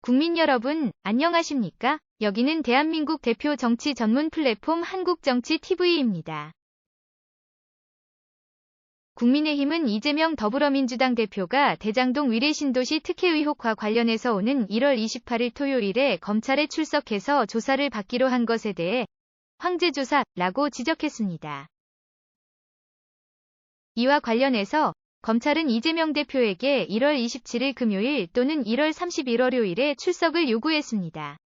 국민 여러분, 안녕하십니까? 여기는 대한민국 대표 정치 전문 플랫폼 한국정치TV입니다. 국민의힘은 이재명 더불어민주당 대표가 대장동 위례신도시 특혜 의혹과 관련해서 오는 1월 28일 토요일에 검찰에 출석해서 조사를 받기로 한 것에 대해 황제조사라고 지적했습니다. 이와 관련해서 검찰은 이재명 대표에게 1월 27일 금요일 또는 1월 30일 월요일에 출석을 요구했습니다.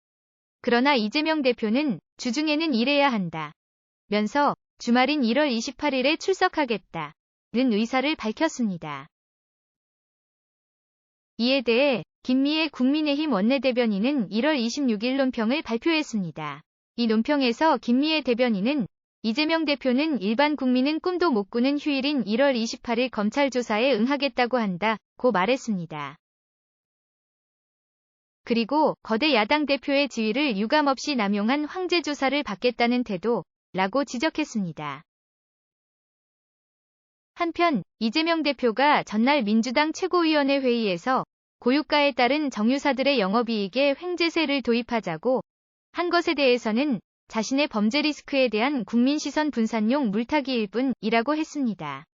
그러나 이재명 대표는 주중에는 일해야 한다 면서 주말인 1월 28일에 출석하겠다는 의사를 밝혔습니다. 이에 대해 김미애 국민의힘 원내대변인은 1월 26일 논평을 발표했습니다. 이 논평에서 김미애 대변인은 이재명 대표는 일반 국민은 꿈도 못 꾸는 휴일인 1월 28일 검찰 조사에 응하겠다고 한다고 말했습니다. 그리고 거대 야당 대표의 지위를 유감없이 남용한 황제 조사를 받겠다는 태도라고 지적했습니다. 한편 이재명 대표가 전날 민주당 최고위원회 회의에서 고유가에 따른 정유사들의 영업이익에 횡재세를 도입하자고 한 것에 대해서는 자신의 범죄 리스크에 대한 국민 시선 분산용 물타기일 뿐이라고 했습니다.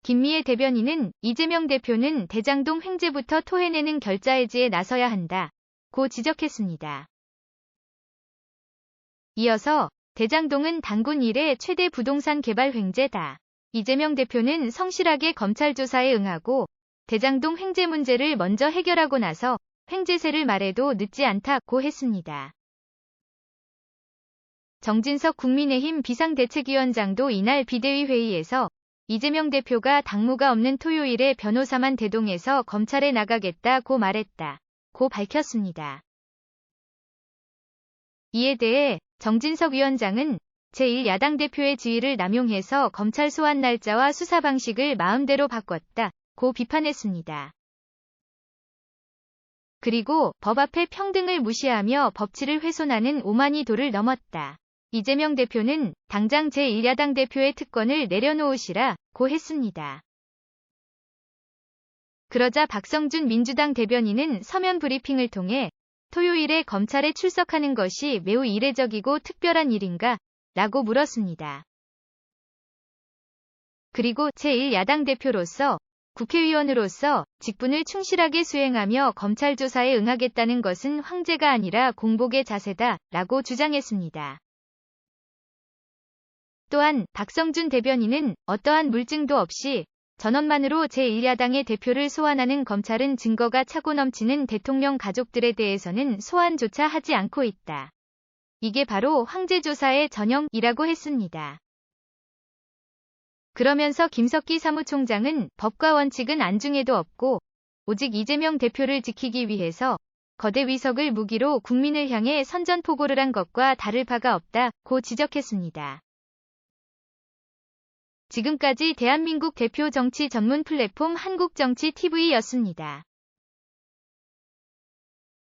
김미애 대변인은 이재명 대표는 대장동 횡재부터 토해내는 결자해지에 나서야 한다고 지적했습니다. 이어서 대장동은 단군 이래 최대 부동산 개발 횡재다. 이재명 대표는 성실하게 검찰 조사에 응하고 대장동 횡재 문제를 먼저 해결하고 나서 횡재세를 말해도 늦지 않다고 했습니다. 정진석 국민의힘 비상대책위원장도 이날 비대위 회의에서 이재명 대표가 당무가 없는 토요일에 변호사만 대동해서 검찰에 나가겠다고 말했다고 밝혔습니다. 이에 대해 정진석 위원장은 제1야당 대표의 지위를 남용해서 검찰 소환 날짜와 수사 방식을 마음대로 바꿨다고 비판했습니다. 그리고 법 앞에 평등을 무시하며 법치를 훼손하는 오만이 도를 넘었다. 이재명 대표는 당장 제1야당 대표의 특권을 내려놓으시라고 했습니다. 그러자 박성준 민주당 대변인은 서면 브리핑을 통해 토요일에 검찰에 출석하는 것이 매우 이례적이고 특별한 일인가? 라고 물었습니다. 그리고 제1야당 대표로서 국회의원으로서 직분을 충실하게 수행하며 검찰 조사에 응하겠다는 것은 황제가 아니라 공복의 자세다 라고 주장했습니다. 또한 박성준 대변인은 어떠한 물증도 없이 전원만으로 제1야당의 대표를 소환하는 검찰은 증거가 차고 넘치는 대통령 가족들에 대해서는 소환조차 하지 않고 있다. 이게 바로 황제 조사의 전형이라고 했습니다. 그러면서 김석기 사무총장은 법과 원칙은 안중에도 없고 오직 이재명 대표를 지키기 위해서 거대 위석을 무기로 국민을 향해 선전포고를 한 것과 다를 바가 없다고 지적했습니다. 지금까지 대한민국 대표 정치 전문 플랫폼 한국정치TV였습니다.